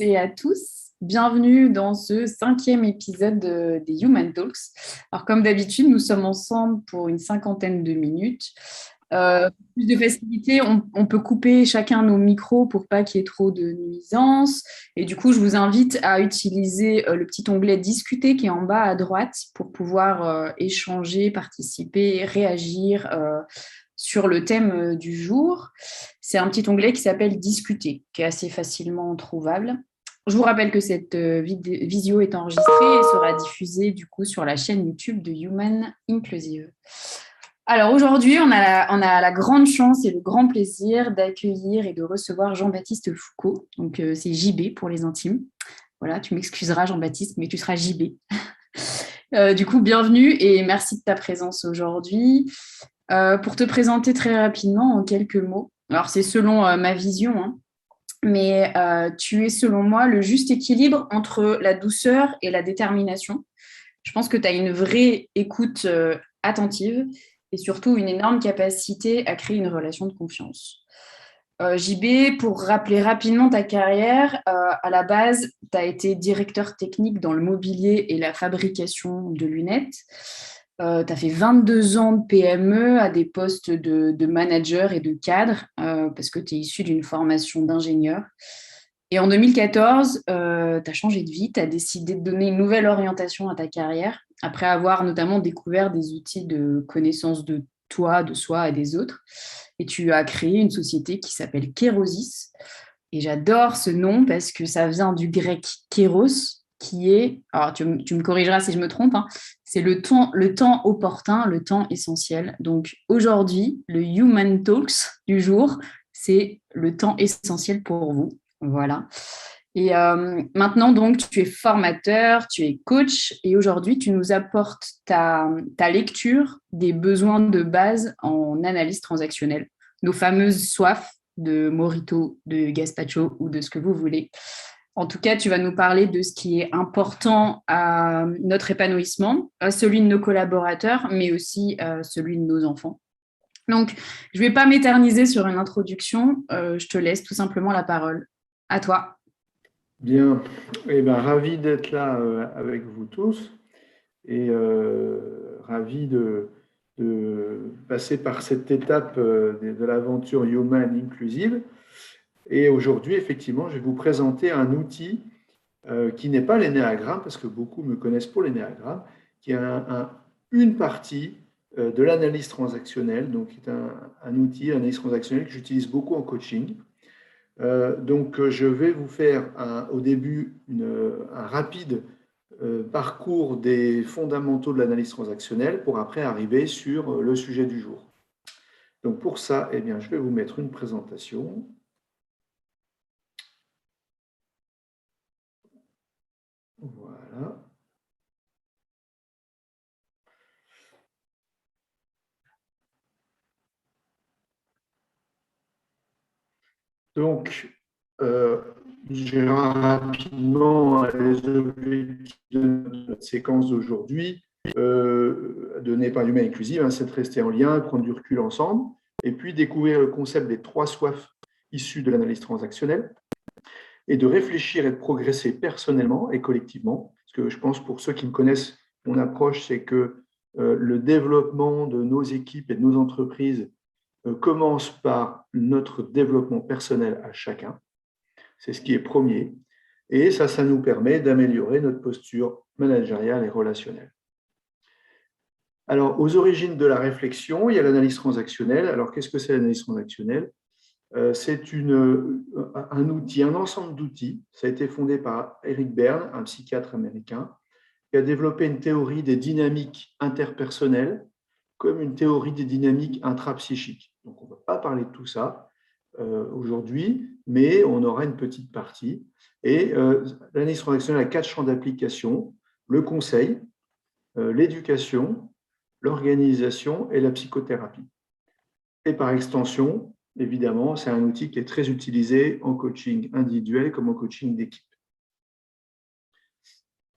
et à tous. Bienvenue dans ce 5e épisode des Human Talks. Alors, comme d'habitude, nous sommes ensemble pour une 50aine de minutes. Pour plus de facilité, on peut couper chacun nos micros pour pas qu'il y ait trop de nuisances. Et du coup, je vous invite à utiliser le petit onglet Discuter qui est en bas à droite pour pouvoir échanger, participer, réagir sur le thème du jour. C'est un petit onglet qui s'appelle Discuter, qui est assez facilement trouvable. Je vous rappelle que cette visio est enregistrée et sera diffusée du coup sur la chaîne YouTube de Human Inclusive. Alors aujourd'hui, on a la grande chance et le grand plaisir d'accueillir et de recevoir Jean-Baptiste Foucault. Donc c'est JB pour les intimes. Voilà, tu m'excuseras Jean-Baptiste, mais tu seras JB. Du coup, bienvenue et merci de ta présence aujourd'hui. Pour te présenter très rapidement en quelques mots, alors c'est selon ma vision, hein, mais tu es selon moi le juste équilibre entre la douceur et la détermination. Je pense que tu as une vraie écoute attentive et surtout une énorme capacité à créer une relation de confiance. JB, pour rappeler rapidement ta carrière, à la base, tu as été directeur technique dans le mobilier et la fabrication de lunettes. Tu as fait 22 ans de PME à des postes de manager et de cadre parce que tu es issu d'une formation d'ingénieur. Et en 2014, tu as changé de vie, tu as décidé de donner une nouvelle orientation à ta carrière après avoir notamment découvert des outils de connaissance de toi, de soi et des autres. Et tu as créé une société qui s'appelle Kérosis. Et j'adore ce nom parce que ça vient du grec kéros, qui est, alors tu me corrigeras si je me trompe, hein, c'est le temps opportun, le temps essentiel. Donc aujourd'hui, le Human Talks du jour, c'est le temps essentiel pour vous. Voilà. Et maintenant, donc, tu es formateur, tu es coach et aujourd'hui, tu nous apportes ta lecture des besoins de base en analyse transactionnelle, nos fameuses soifs de Morito, de Gaspacho ou de ce que vous voulez. En tout cas, tu vas nous parler de ce qui est important à notre épanouissement, à celui de nos collaborateurs, mais aussi à celui de nos enfants. Donc, je ne vais pas m'éterniser sur une introduction, je te laisse tout simplement la parole. À toi. Bien, ravi d'être là avec vous tous et ravi de passer par cette étape de l'aventure Human Inclusive. Et aujourd'hui, effectivement, je vais vous présenter un outil qui n'est pas l'énéagramme, parce que beaucoup me connaissent pour l'énéagramme, qui est une partie de l'analyse transactionnelle, donc qui est un outil, l'analyse transactionnelle que j'utilise beaucoup en coaching. Donc, je vais vous faire au début un rapide parcours des fondamentaux de l'analyse transactionnelle pour après arriver sur le sujet du jour. Donc, pour ça, eh bien, je vais vous mettre une présentation. Voilà. Donc, je vais rapidement les objectifs de notre séquence d'aujourd'hui. Donné par Human Inclusive, c'est de rester en lien, prendre du recul ensemble, et puis découvrir le concept des 3 soifs issus de l'analyse transactionnelle, et de réfléchir et de progresser personnellement et collectivement. Parce que je pense, pour ceux qui me connaissent, mon approche, c'est que le développement de nos équipes et de nos entreprises commence par notre développement personnel à chacun. C'est ce qui est premier. Et ça nous permet d'améliorer notre posture managériale et relationnelle. Alors, aux origines de la réflexion, il y a l'analyse transactionnelle. Alors, qu'est-ce que c'est l'analyse transactionnelle? C'est un outil, un ensemble d'outils. Ça a été fondé par Eric Berne, un psychiatre américain, qui a développé une théorie des dynamiques interpersonnelles comme une théorie des dynamiques intrapsychiques. Donc, on ne va pas parler de tout ça aujourd'hui, mais on aura une petite partie. Et l'analyse transactionnelle a 4 champs d'application: le conseil, l'éducation, l'organisation et la psychothérapie. Et par extension, évidemment, c'est un outil qui est très utilisé en coaching individuel comme en coaching d'équipe.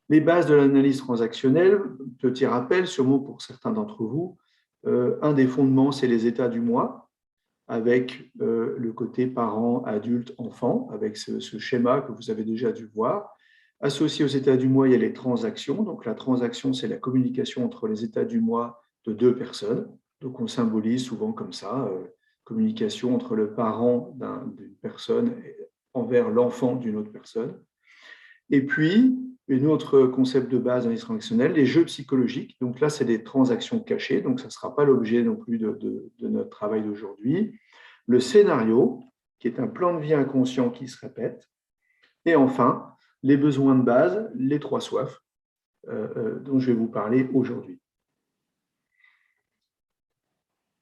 Les bases de l'analyse transactionnelle, petit rappel, sûrement pour certains d'entre vous, un des fondements, c'est les états du moi. avec le côté parent, adulte, enfant, avec ce schéma que vous avez déjà dû voir. Associé aux états du moi, il y a les transactions. Donc, la transaction, c'est la communication entre les états du moi de deux personnes. Donc, on symbolise souvent comme ça, communication entre le parent d'une personne envers l'enfant d'une autre personne. Et puis, un autre concept de base dans les transactionnels, les jeux psychologiques. Donc là, c'est des transactions cachées, donc ça ne sera pas l'objet non plus de notre travail d'aujourd'hui. Le scénario, qui est un plan de vie inconscient qui se répète. Et enfin, les besoins de base, les trois soifs, dont je vais vous parler aujourd'hui.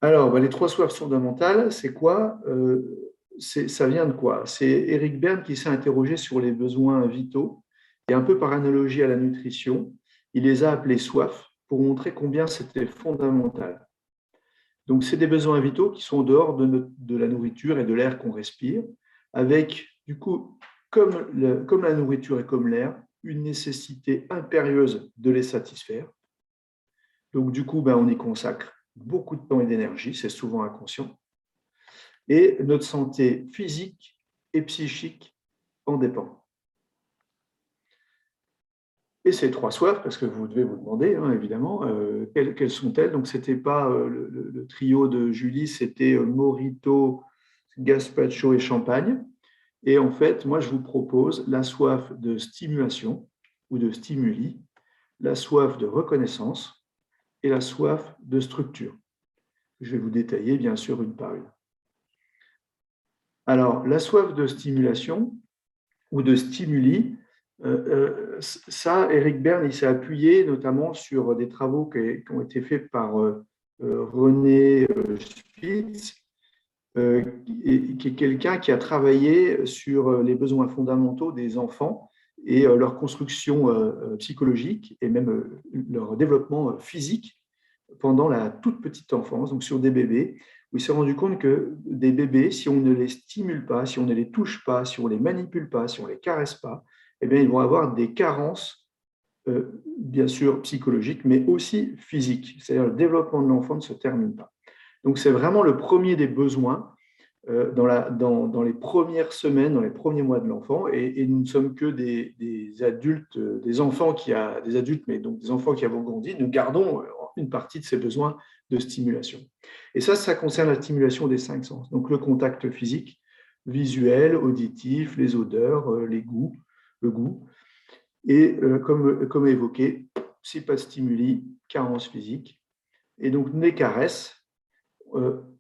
Alors, les trois soifs fondamentales, c'est quoi? Ça vient de quoi? C'est Eric Berne qui s'est interrogé sur les besoins vitaux et un peu par analogie à la nutrition, il les a appelés soifs pour montrer combien c'était fondamental. Donc, c'est des besoins vitaux qui sont en dehors de la nourriture et de l'air qu'on respire, avec, du coup, comme la nourriture et comme l'air, une nécessité impérieuse de les satisfaire. Donc, du coup, on y consacre beaucoup de temps et d'énergie, c'est souvent inconscient. Et notre santé physique et psychique en dépend. Et ces trois soifs, parce que vous devez vous demander, évidemment, quelles sont-elles? Donc, ce n'était pas le trio de Julie, c'était Morito, Gazpacho et Champagne. Et en fait, moi, je vous propose la soif de stimulation ou de stimuli, la soif de reconnaissance et la soif de structure. Je vais vous détailler, bien sûr, une par une. Alors, la soif de stimulation ou de stimuli, ça, Eric Berne, il s'est appuyé notamment sur des travaux qui ont été faits par René Spitz, qui est quelqu'un qui a travaillé sur les besoins fondamentaux des enfants et leur construction psychologique et même leur développement physique pendant la toute petite enfance, donc sur des bébés, où il s'est rendu compte que des bébés, si on ne les stimule pas, si on ne les touche pas, si on ne les manipule pas, si on ne les caresse pas, eh bien, ils vont avoir des carences, bien sûr psychologiques, mais aussi physiques. C'est-à-dire le développement de l'enfant ne se termine pas. Donc, c'est vraiment le premier des besoins dans les premières semaines, dans les premiers mois de l'enfant, et nous ne sommes que des adultes, des enfants des adultes, mais donc des enfants qui avons grandi, nous gardons une partie de ces besoins de stimulation. Et ça concerne la stimulation des 5 sens. Donc le contact physique, visuel, auditif, les odeurs, le goût. Et comme évoqué, si pas de stimuli, carence physique. Et donc les caresses,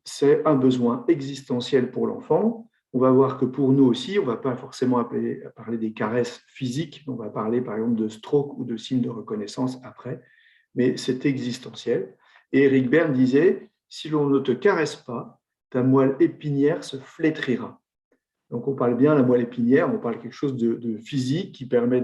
c'est un besoin existentiel pour l'enfant. On va voir que pour nous aussi, on ne va pas forcément parler des caresses physiques, on va parler par exemple de stroke ou de signes de reconnaissance après, mais c'est existentiel. Et Eric Berne disait, si l'on ne te caresse pas, ta moelle épinière se flétrira. Donc on parle bien de la moelle épinière, on parle de quelque chose de physique qui permet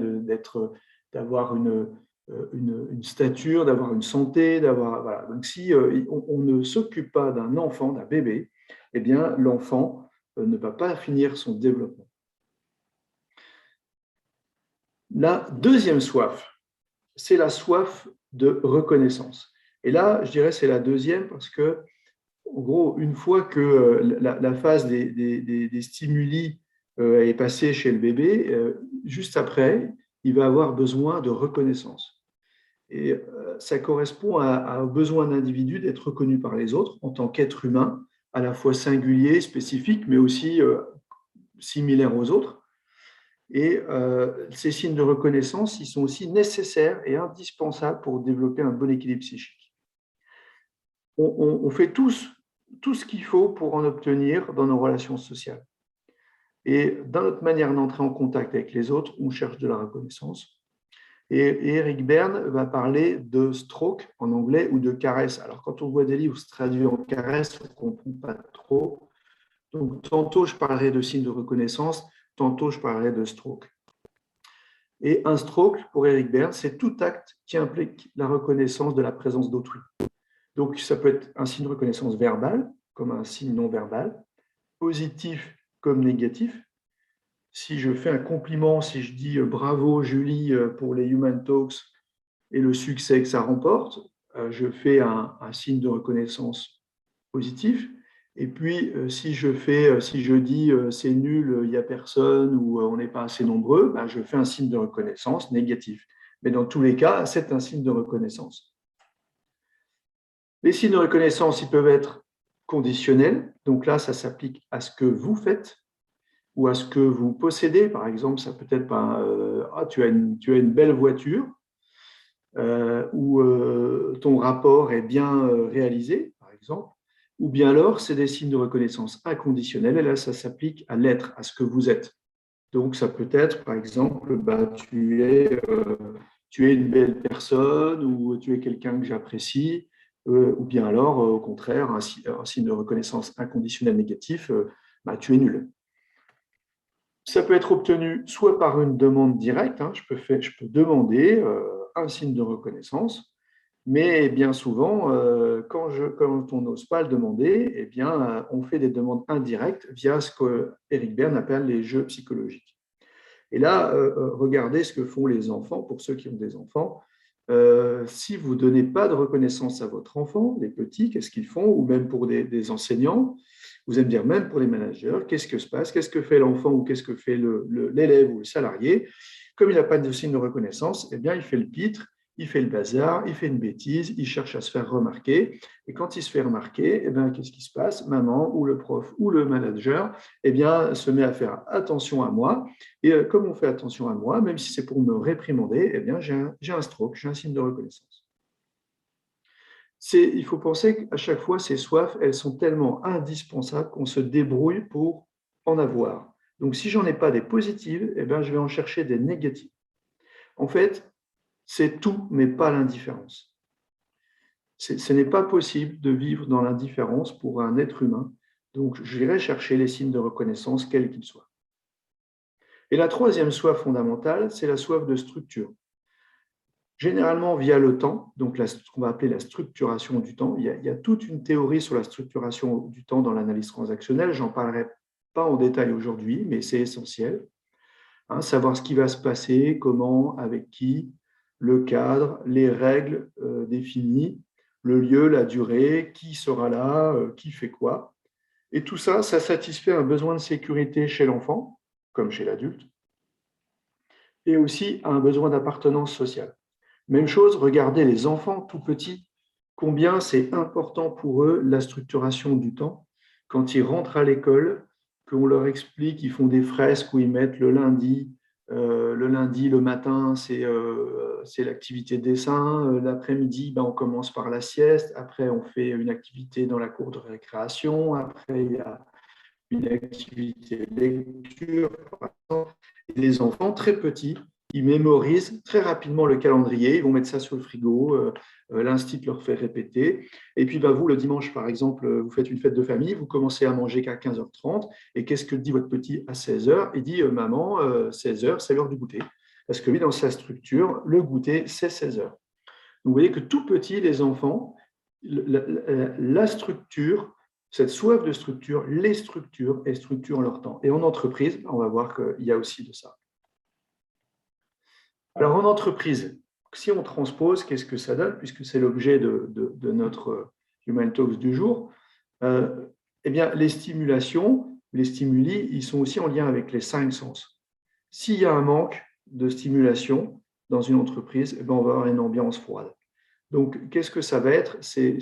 d'avoir une stature, d'avoir une santé, voilà. Donc si on ne s'occupe pas d'un enfant, d'un bébé, eh bien l'enfant ne va pas finir son développement. La deuxième soif, c'est la soif de reconnaissance. Et là, je dirais c'est la deuxième parce que, en gros, une fois que la phase des stimuli est passée chez le bébé, juste après, il va avoir besoin de reconnaissance. Et ça correspond au besoin d'un individu d'être reconnu par les autres en tant qu'être humain, à la fois singulier, spécifique, mais aussi similaire aux autres. Et ces signes de reconnaissance, ils sont aussi nécessaires et indispensables pour développer un bon équilibre psychique. On fait tout ce qu'il faut pour en obtenir dans nos relations sociales. Et dans notre manière d'entrer en contact avec les autres, on cherche de la reconnaissance. Et Eric Berne va parler de stroke en anglais ou de caresse. Alors, quand on voit des livres traduits en caresse, on ne comprend pas trop. Donc, tantôt, je parlerai de signes de reconnaissance, tantôt, je parlerai de stroke. Et un stroke, pour Eric Berne, c'est tout acte qui implique la reconnaissance de la présence d'autrui. Donc, ça peut être un signe de reconnaissance verbale, comme un signe non verbal, positif comme négatif. Si je fais un compliment, si je dis bravo Julie pour les Human Talks et le succès que ça remporte, je fais un signe de reconnaissance positif. Et puis, si je dis c'est nul, il n'y a personne ou on n'est pas assez nombreux, ben, je fais un signe de reconnaissance négatif. Mais dans tous les cas, c'est un signe de reconnaissance. Les signes de reconnaissance, ils peuvent être conditionnels. Donc là, ça s'applique à ce que vous faites ou à ce que vous possédez. Par exemple, ça peut être tu as une belle voiture ou ton rapport est bien réalisé, par exemple. Ou bien alors, c'est des signes de reconnaissance inconditionnels. Et là, ça s'applique à l'être, à ce que vous êtes. Donc, ça peut être, par exemple, tu es une belle personne ou tu es quelqu'un que j'apprécie, ou bien alors, au contraire, un signe de reconnaissance inconditionnelle négatif, tu es nul. Ça peut être obtenu soit par une demande directe, hein, je peux demander un signe de reconnaissance, mais bien souvent, quand on n'ose pas le demander, eh bien, on fait des demandes indirectes via ce qu'Éric Berne appelle les jeux psychologiques. Et là, regardez ce que font les enfants, pour ceux qui ont des enfants. Si vous ne donnez pas de reconnaissance à votre enfant, les petits, qu'est-ce qu'ils font? Ou même pour des enseignants, vous allez me dire même pour les managers, qu'est-ce que se passe? Qu'est-ce que fait l'enfant ou qu'est-ce que fait l'élève ou le salarié? Comme il n'a pas de signe de reconnaissance, eh bien, il fait le pitre, il fait le bazar, il fait une bêtise, il cherche à se faire remarquer. Et quand il se fait remarquer, eh bien, qu'est-ce qui se passe? Maman ou le prof ou le manager eh bien, se met à faire attention à moi. Et comme on fait attention à moi, même si c'est pour me réprimander, eh bien, j'ai un stroke, j'ai un signe de reconnaissance. Il faut penser qu'à chaque fois, ces soifs, elles sont tellement indispensables qu'on se débrouille pour en avoir. Donc, si j'en ai pas des positives, eh bien, je vais en chercher des négatives. En fait, c'est tout, mais pas l'indifférence. Ce n'est pas possible de vivre dans l'indifférence pour un être humain. Donc, j'irai chercher les signes de reconnaissance, quels qu'ils soient. Et la troisième soif fondamentale, c'est la soif de structure. Généralement via le temps, donc ce qu'on va appeler la structuration du temps. Il y a toute une théorie sur la structuration du temps dans l'analyse transactionnelle. J'en parlerai pas en détail aujourd'hui, mais c'est essentiel. Savoir ce qui va se passer, comment, avec qui, le cadre, les règles définies, le lieu, la durée, qui sera là, qui fait quoi. Et tout ça, ça satisfait un besoin de sécurité chez l'enfant, comme chez l'adulte, et aussi un besoin d'appartenance sociale. Même chose, regardez les enfants tout petits, combien c'est important pour eux la structuration du temps. Quand ils rentrent à l'école, qu'on leur explique, ils font des fresques où ils mettent le lundi, le matin, c'est l'activité dessin. L'après-midi, on commence par la sieste. Après, on fait une activité dans la cour de récréation. Après, il y a une activité de lecture, par exemple. Et les enfants très petits, ils mémorisent très rapidement le calendrier, ils vont mettre ça sur le frigo, l'instit leur fait répéter. Et puis vous, le dimanche, par exemple, vous faites une fête de famille, vous commencez à manger qu'à 15h30. Et qu'est-ce que dit votre petit à 16h? Il dit, maman, 16h, c'est l'heure du goûter. Parce que lui, dans sa structure, le goûter, c'est 16h. Donc vous voyez que tout petit, les enfants, la structure, cette soif de structure, les structures et structurent leur temps. Et en entreprise, on va voir qu'il y a aussi de ça. Alors en entreprise, si on transpose, qu'est-ce que ça donne, puisque c'est l'objet de notre Human Talks du jour? Eh bien, les stimulations, les stimuli, ils sont aussi en lien avec les 5 sens. S'il y a un manque de stimulation dans une entreprise, on va avoir une ambiance froide. Donc, qu'est-ce que ça va être? C'est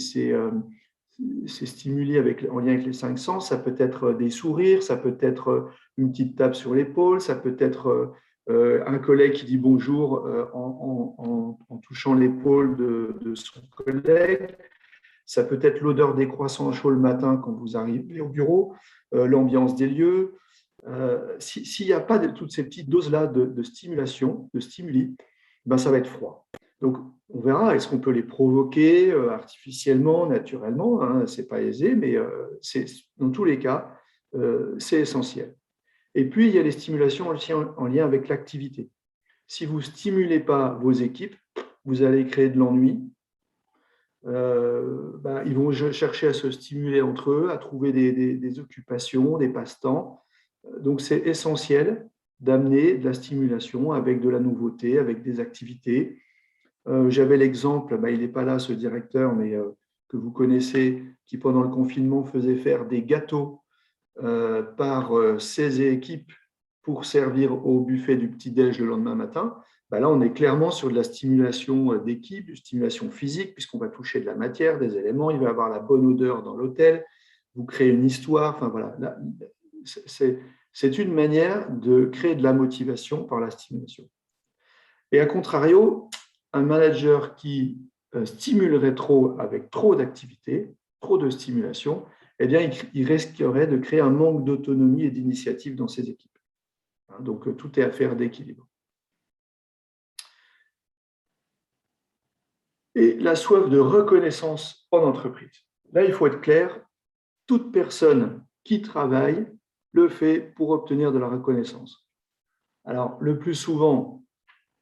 stimuli en lien avec les 5 sens. Ça peut être des sourires, ça peut être une petite tape sur l'épaule, ça peut être un collègue qui dit bonjour en touchant l'épaule de son collègue. Ça peut être l'odeur des croissants chauds le matin quand vous arrivez au bureau, l'ambiance des lieux. S'il n'y a pas toutes ces petites doses-là de stimulation, de stimuli, ça va être froid. Donc, on verra, est-ce qu'on peut les provoquer artificiellement, naturellement, ce n'est pas aisé, mais dans tous les cas, c'est essentiel. Et puis, il y a les stimulations aussi en lien avec l'activité. Si vous ne stimulez pas vos équipes, vous allez créer de l'ennui. Ils vont chercher à se stimuler entre eux, à trouver des occupations, des passe-temps. Donc, c'est essentiel d'amener de la stimulation avec de la nouveauté, avec des activités. J'avais l'exemple, il n'est pas là ce directeur, mais que vous connaissez, qui pendant le confinement faisait faire des gâteaux par ses équipes pour servir au buffet du petit-déj le lendemain matin, ben là, on est clairement sur de la stimulation d'équipe, de stimulation physique, puisqu'on va toucher de la matière, des éléments, il va y avoir la bonne odeur dans l'hôtel, vous créez une histoire, enfin voilà. Là, c'est une manière de créer de la motivation par la stimulation. Et à contrario, un manager qui stimulerait trop avec trop d'activités, trop de stimulation, eh bien, il risquerait de créer un manque d'autonomie et d'initiative dans ses équipes. Donc, tout est affaire d'équilibre. Et la soif de reconnaissance en entreprise. Là, il faut être clair, toute personne qui travaille le fait pour obtenir de la reconnaissance. Alors, le plus souvent,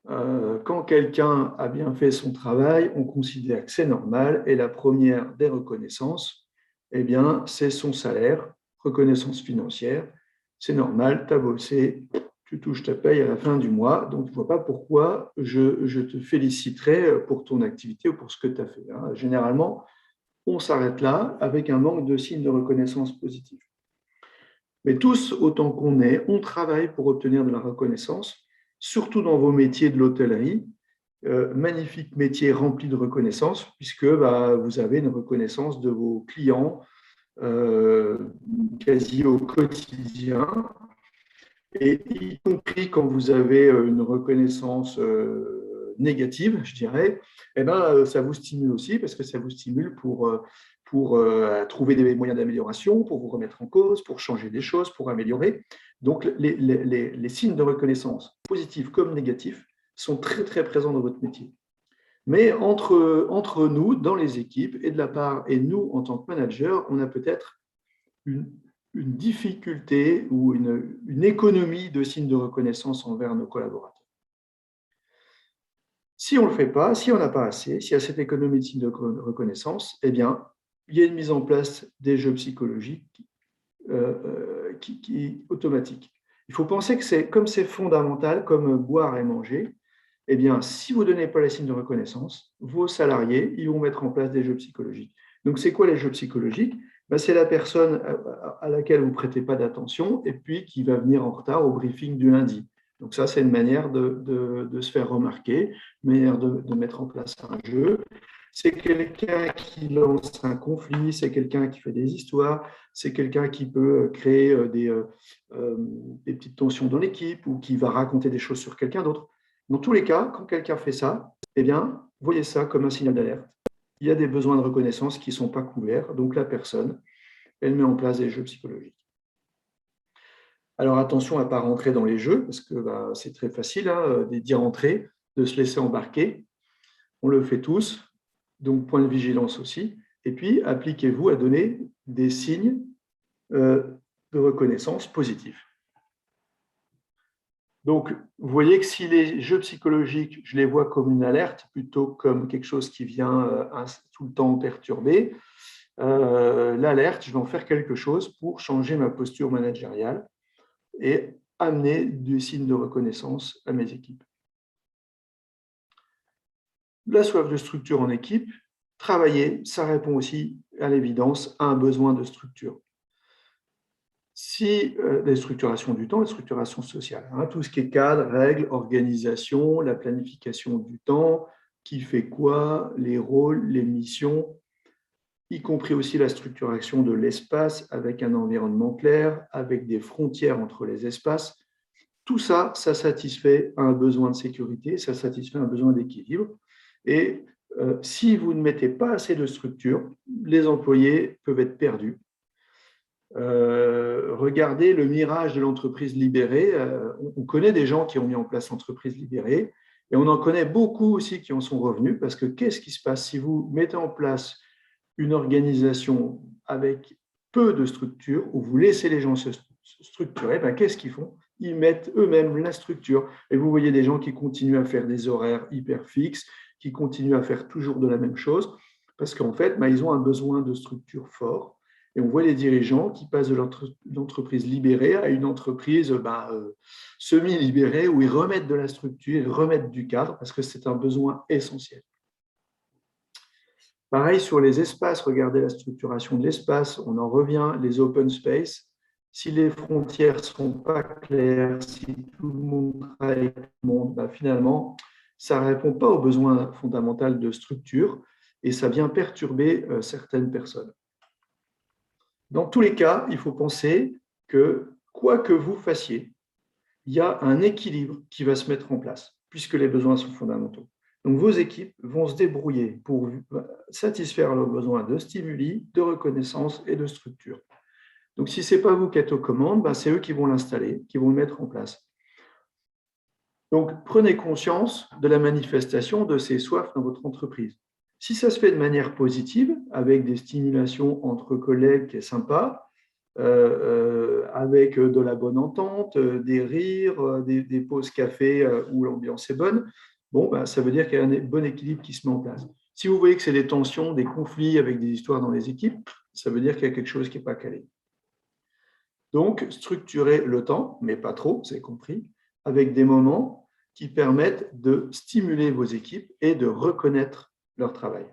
quand quelqu'un a bien fait son travail, on considère que c'est normal et la première des reconnaissances, eh bien, c'est son salaire, reconnaissance financière. C'est normal, tu as bossé, tu touches ta paye à la fin du mois, donc je ne vois pas pourquoi je te féliciterais pour ton activité ou pour ce que tu as fait. Généralement, on s'arrête là avec un manque de signes de reconnaissance positive. Mais tous, autant qu'on est, on travaille pour obtenir de la reconnaissance, surtout dans vos métiers de l'hôtellerie, magnifique métier rempli de reconnaissance, puisque vous avez une reconnaissance de vos clients quasi au quotidien, et y compris quand vous avez une reconnaissance négative, je dirais, eh ben, ça vous stimule aussi, parce que ça vous stimule pour trouver des moyens d'amélioration, pour vous remettre en cause, pour changer des choses, pour améliorer. Donc, les signes de reconnaissance, positifs comme négatifs, sont très, très présents dans votre métier. Mais entre nous, dans les équipes, et de la part, et nous, en tant que manager, on a peut-être une difficulté ou une économie de signes de reconnaissance envers nos collaborateurs. Si on ne le fait pas, si on n'a pas assez, s'il y a cette économie de signes de reconnaissance, eh bien, il y a une mise en place des jeux psychologiques qui automatiques. Il faut penser que comme c'est fondamental, comme boire et manger, eh bien, si vous ne donnez pas les signes de reconnaissance, vos salariés, ils vont mettre en place des jeux psychologiques. Donc, c'est quoi les jeux psychologiques ? C'est la personne à laquelle vous ne prêtez pas d'attention et puis qui va venir en retard au briefing du lundi. Donc ça, c'est une manière de se faire remarquer, une manière de mettre en place un jeu. C'est quelqu'un qui lance un conflit, c'est quelqu'un qui fait des histoires, c'est quelqu'un qui peut créer des petites tensions dans l'équipe ou qui va raconter des choses sur quelqu'un d'autre. Dans tous les cas, quand quelqu'un fait ça, eh bien, voyez ça comme un signal d'alerte. Il y a des besoins de reconnaissance qui ne sont pas couverts, donc la personne, elle met en place des jeux psychologiques. Alors attention à ne pas rentrer dans les jeux, parce que c'est très facile d'y rentrer, de se laisser embarquer. On le fait tous, donc point de vigilance aussi. Et puis, appliquez-vous à donner des signes de reconnaissance positifs. Donc, vous voyez que si les jeux psychologiques, je les vois comme une alerte, plutôt comme quelque chose qui vient tout le temps perturber, l'alerte, je vais en faire quelque chose pour changer ma posture managériale et amener des signes de reconnaissance à mes équipes. La soif de structure en équipe, travailler, ça répond aussi à l'évidence à un besoin de structure. Si les structurations du temps, les structurations sociales, tout ce qui est cadre, règles, organisation, la planification du temps, qui fait quoi, les rôles, les missions, y compris aussi la structuration de l'espace avec un environnement clair, avec des frontières entre les espaces. Tout ça, ça satisfait un besoin de sécurité, ça satisfait un besoin d'équilibre. Et si vous ne mettez pas assez de structure, les employés peuvent être perdus. Regardez le mirage de l'entreprise libérée. On connaît des gens qui ont mis en place l'entreprise libérée et on en connaît beaucoup aussi qui en sont revenus parce que qu'est-ce qui se passe si vous mettez en place une organisation avec peu de structure où vous laissez les gens se structurer, qu'est-ce qu'ils font ? Ils mettent eux-mêmes la structure. Et vous voyez des gens qui continuent à faire des horaires hyper fixes, qui continuent à faire toujours de la même chose parce qu'en fait, ils ont un besoin de structure fort. Et on voit les dirigeants qui passent de l'entreprise libérée à une entreprise semi-libérée où ils remettent de la structure, ils remettent du cadre parce que c'est un besoin essentiel. Pareil sur les espaces, regardez la structuration de l'espace, on en revient, les open space. Si les frontières ne sont pas claires, si tout le monde travaille avec tout le monde, bah finalement, ça ne répond pas aux besoins fondamentaux de structure et ça vient perturber certaines personnes. Dans tous les cas, il faut penser que quoi que vous fassiez, il y a un équilibre qui va se mettre en place, puisque les besoins sont fondamentaux. Donc, vos équipes vont se débrouiller pour satisfaire leurs besoins de stimuli, de reconnaissance et de structure. Donc, si ce n'est pas vous qui êtes aux commandes, ben, c'est eux qui vont l'installer, qui vont le mettre en place. Donc, prenez conscience de la manifestation de ces soifs dans votre entreprise. Si ça se fait de manière positive, avec des stimulations entre collègues qui est sympa, avec de la bonne entente, des rires, des pauses café où l'ambiance est bonne, bon, ben, ça veut dire qu'il y a un bon équilibre qui se met en place. Si vous voyez que c'est des tensions, des conflits avec des histoires dans les équipes, ça veut dire qu'il y a quelque chose qui n'est pas calé. Donc, structurez le temps, mais pas trop, vous avez compris, avec des moments qui permettent de stimuler vos équipes et de reconnaître leur travail.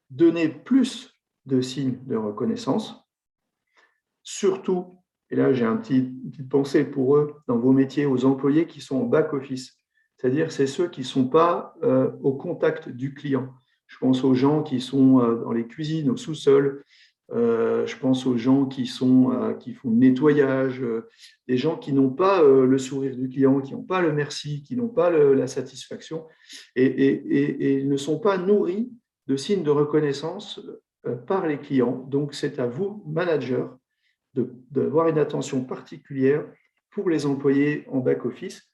Donnez plus de signes de reconnaissance, surtout, et là j'ai une petite pensée pour eux, dans vos métiers, aux employés qui sont en back-office, c'est-à-dire c'est ceux qui ne sont pas au contact du client. Je pense aux gens qui sont dans les cuisines, au sous-sol, je pense aux gens qui font le nettoyage, des gens qui n'ont pas le sourire du client, qui n'ont pas le merci, qui n'ont pas la satisfaction et ils ne sont pas nourris de signes de reconnaissance par les clients. Donc, c'est à vous, managers, d'avoir une attention particulière pour les employés en back-office.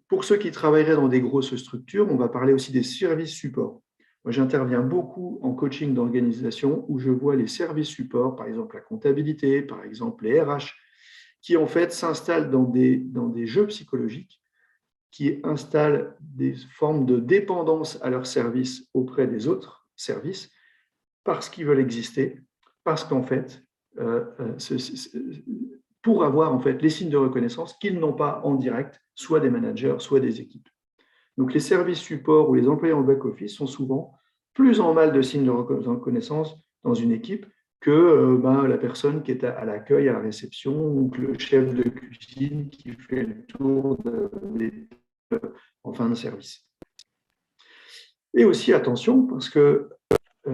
Pour ceux qui travailleraient dans des grosses structures, on va parler aussi des services supports. Moi, j'interviens beaucoup en coaching d'organisation où je vois les services supports, par exemple la comptabilité, par exemple les RH, qui en fait s'installent dans des jeux psychologiques qui installent des formes de dépendance à leurs services auprès des autres services parce qu'ils veulent exister, parce qu'en fait, pour avoir en fait les signes de reconnaissance qu'ils n'ont pas en direct, soit des managers, soit des équipes. Donc, les services supports ou les employés en back-office sont souvent plus en mal de signes de reconnaissance dans une équipe que la personne qui est à l'accueil, à la réception, ou que le chef de cuisine qui fait le tour en fin de service. Et aussi, attention, parce que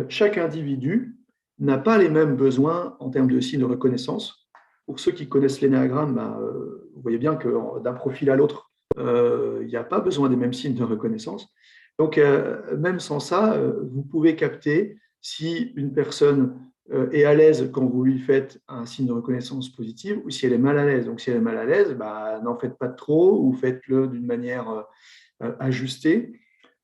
chaque individu n'a pas les mêmes besoins en termes de signes de reconnaissance. Pour ceux qui connaissent l'énéagramme, vous voyez bien que d'un profil à l'autre, il n'y a pas besoin des mêmes signes de reconnaissance. Donc, même sans ça, vous pouvez capter si une personne est à l'aise quand vous lui faites un signe de reconnaissance positive ou si elle est mal à l'aise. Donc, si elle est mal à l'aise, n'en faites pas de trop ou faites-le d'une manière ajustée.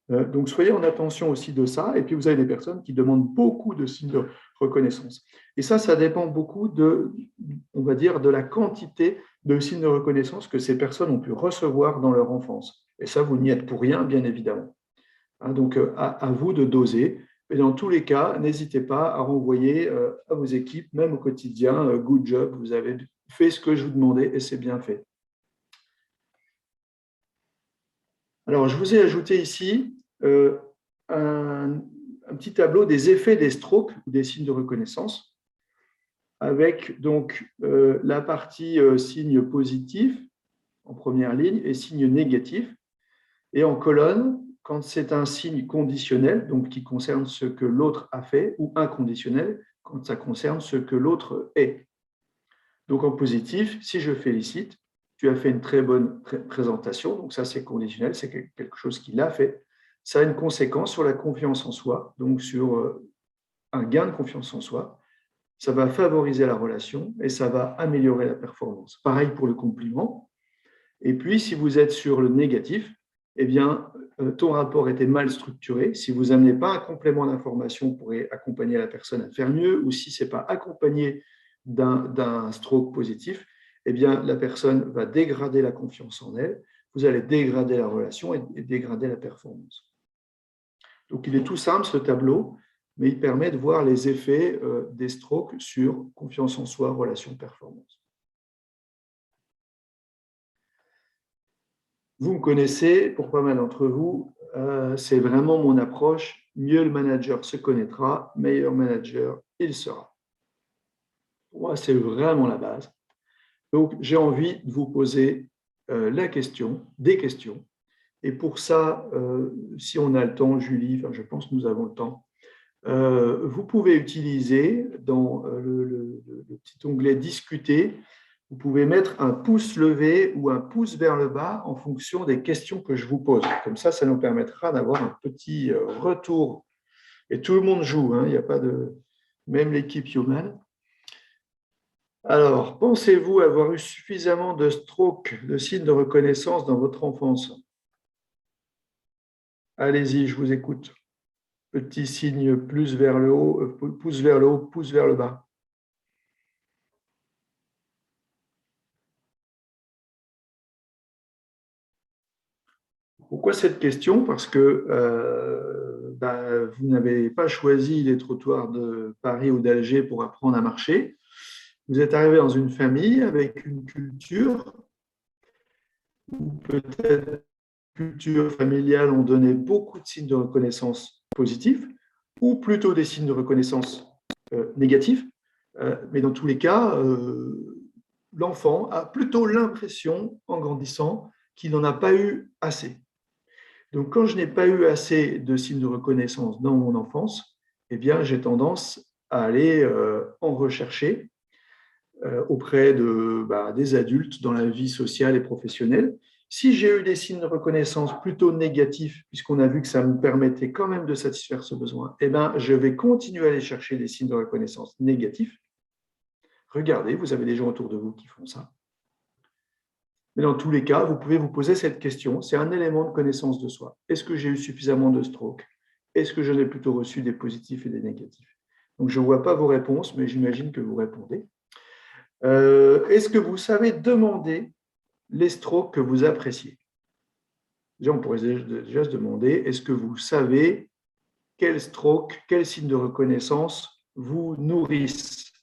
Donc, soyez en attention aussi de ça. Et puis, vous avez des personnes qui demandent beaucoup de signes de reconnaissance. Et ça dépend beaucoup on va dire, de la quantité de signes de reconnaissance que ces personnes ont pu recevoir dans leur enfance. Et ça, vous n'y êtes pour rien, bien évidemment. Donc, à vous de doser. Mais dans tous les cas, n'hésitez pas à renvoyer à vos équipes, même au quotidien, good job, vous avez fait ce que je vous demandais et c'est bien fait. Alors, je vous ai ajouté ici un petit tableau des effets des strokes ou des signes de reconnaissance, avec donc la partie signes positifs en première ligne et signes négatifs. Et en colonne, quand c'est un signe conditionnel, donc qui concerne ce que l'autre a fait, ou inconditionnel, quand ça concerne ce que l'autre est. Donc en positif, si je félicite, tu as fait une très bonne présentation, donc ça c'est conditionnel, c'est quelque chose qu'il a fait. Ça a une conséquence sur la confiance en soi, donc sur un gain de confiance en soi. Ça va favoriser la relation et ça va améliorer la performance. Pareil pour le compliment. Et puis, si vous êtes sur le négatif, eh bien, ton rapport était mal structuré. Si vous n'amenez pas un complément d'information pour accompagner la personne à faire mieux, ou si ce n'est pas accompagné d'un stroke positif, eh bien, la personne va dégrader la confiance en elle, vous allez dégrader la relation et dégrader la performance. Donc, il est tout simple, ce tableau, mais il permet de voir les effets des strokes sur confiance en soi, relation, performance. Vous me connaissez, pour pas mal d'entre vous, c'est vraiment mon approche. Mieux le manager se connaîtra, meilleur manager il sera. Pour moi, c'est vraiment la base. Donc, j'ai envie de vous poser des questions. Et pour ça, si on a le temps, Julie, enfin, je pense que nous avons le temps, vous pouvez utiliser dans le petit onglet Discuter, vous pouvez mettre un pouce levé ou un pouce vers le bas en fonction des questions que je vous pose. Comme ça nous permettra d'avoir un petit retour. Et tout le monde joue, hein, il n'y a pas de… Même l'équipe Human. Alors, pensez-vous avoir eu suffisamment de strokes, de signes de reconnaissance dans votre enfance? Allez-y, je vous écoute. Petit signe plus vers le haut, pouce vers le haut, pouce vers le bas. Pourquoi cette question? Parce que vous n'avez pas choisi les trottoirs de Paris ou d'Alger pour apprendre à marcher. Vous êtes arrivé dans une famille avec une culture, ou peut-être culture familiale, ont donné beaucoup de signes de reconnaissance positifs, ou plutôt des signes de reconnaissance négatifs. Mais dans tous les cas, l'enfant a plutôt l'impression, en grandissant, qu'il n'en a pas eu assez. Donc, quand je n'ai pas eu assez de signes de reconnaissance dans mon enfance, eh bien, j'ai tendance à aller en rechercher auprès des adultes dans la vie sociale et professionnelle. Si j'ai eu des signes de reconnaissance plutôt négatifs, puisqu'on a vu que ça me permettait quand même de satisfaire ce besoin, eh bien, je vais continuer à aller chercher des signes de reconnaissance négatifs. Regardez, vous avez des gens autour de vous qui font ça. Mais dans tous les cas, vous pouvez vous poser cette question. C'est un élément de connaissance de soi. Est-ce que j'ai eu suffisamment de strokes? Est-ce que j'en ai plutôt reçu des positifs et des négatifs? Donc, je ne vois pas vos réponses, mais j'imagine que vous répondez. Est-ce que vous savez demander les strokes que vous appréciez? Déjà, on pourrait déjà se demander, est-ce que vous savez quels strokes, quels signes de reconnaissance vous nourrissent?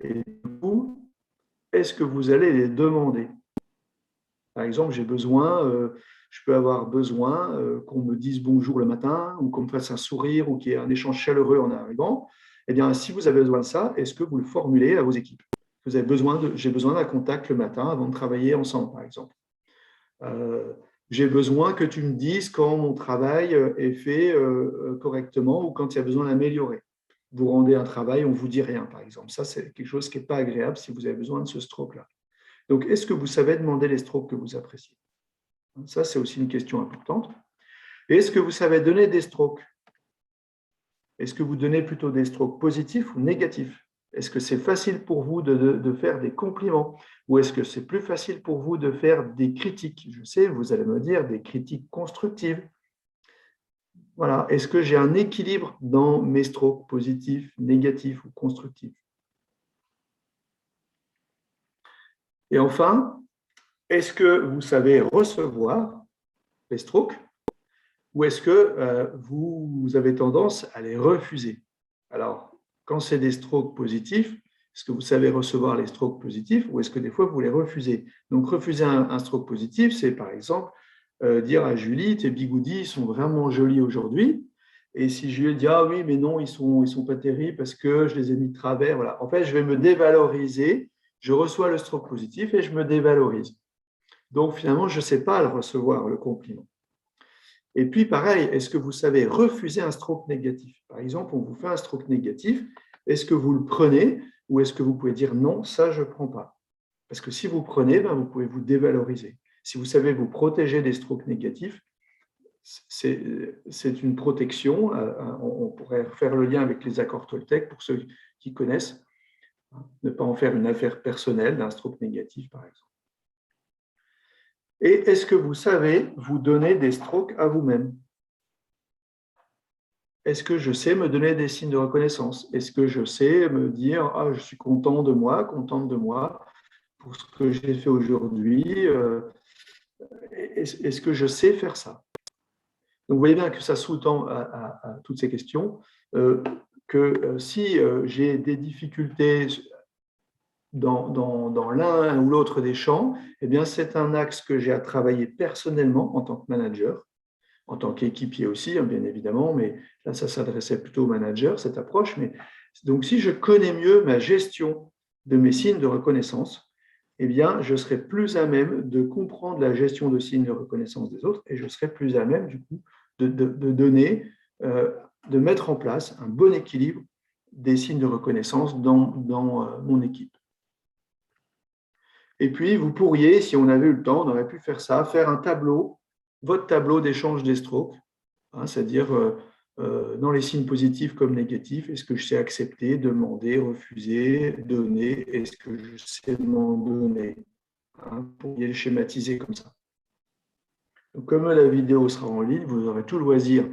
Et du coup, est-ce que vous allez les demander? Par exemple, je peux avoir besoin qu'on me dise bonjour le matin, ou qu'on me fasse un sourire, ou qu'il y ait un échange chaleureux en arrivant. Eh bien, si vous avez besoin de ça, est-ce que vous le formulez à vos équipes? J'ai besoin d'un contact le matin avant de travailler ensemble, par exemple. J'ai besoin que tu me dises quand mon travail est fait correctement ou quand il y a besoin d'améliorer. Vous rendez un travail, on ne vous dit rien, par exemple. Ça, c'est quelque chose qui n'est pas agréable si vous avez besoin de ce stroke-là. Donc, est-ce que vous savez demander les strokes que vous appréciez? Ça, c'est aussi une question importante. Et est-ce que vous savez donner des strokes? Est-ce que vous donnez plutôt des strokes positifs ou négatifs? Est-ce que c'est facile pour vous de faire des compliments? Ou est-ce que c'est plus facile pour vous de faire des critiques? Je sais, vous allez me dire des critiques constructives. Voilà. Est-ce que j'ai un équilibre dans mes strokes positifs, négatifs ou constructifs? Et enfin, est-ce que vous savez recevoir les strokes ou est-ce que vous avez tendance à les refuser? Alors, quand c'est des strokes positifs, est-ce que vous savez recevoir les strokes positifs ou est-ce que des fois vous les refusez? Donc, refuser un stroke positif, c'est par exemple dire à Julie, tes bigoudis sont vraiment jolis aujourd'hui. Et si je lui dis, ah oui, mais non, ils sont pas terribles parce que je les ai mis de travers. Voilà. En fait, je vais me dévaloriser. Je reçois le stroke positif et je me dévalorise. Donc, finalement, je ne sais pas le recevoir, le compliment. Et puis, pareil, est-ce que vous savez refuser un stroke négatif? Par exemple, on vous fait un stroke négatif, est-ce que vous le prenez ou est-ce que vous pouvez dire non, ça, je ne prends pas? Parce que si vous prenez, vous pouvez vous dévaloriser. Si vous savez vous protéger des strokes négatifs, c'est une protection. On pourrait faire le lien avec les accords Toltec pour ceux qui connaissent. Ne pas en faire une affaire personnelle d'un stroke négatif, par exemple. Et est-ce que vous savez vous donner des strokes à vous-même? Est-ce que je sais me donner des signes de reconnaissance? Est-ce que je sais me dire « Ah, je suis content de moi, contente de moi pour ce que j'ai fait aujourd'hui » Est-ce que je sais faire ça? Donc, vous voyez bien que ça sous-tend à toutes ces questions que si j'ai des difficultés dans l'un ou l'autre des champs, eh bien, c'est un axe que j'ai à travailler personnellement en tant que manager, en tant qu'équipier aussi, hein, bien évidemment, mais là, ça s'adressait plutôt au manager, cette approche. Mais, donc, si je connais mieux ma gestion de mes signes de reconnaissance, eh bien, je serai plus à même de comprendre la gestion de signes de reconnaissance des autres et je serai plus à même, du coup, de donner, de mettre en place un bon équilibre des signes de reconnaissance dans mon équipe. Et puis, vous pourriez, si on avait eu le temps, on aurait pu faire ça, faire un tableau, votre tableau d'échange des strokes, hein, c'est-à-dire dans les signes positifs comme négatifs, est-ce que je sais accepter, demander, refuser, donner, est-ce que je sais demander, hein, vous pourriez le schématiser comme ça. Donc, comme la vidéo sera en ligne, vous aurez tout le loisir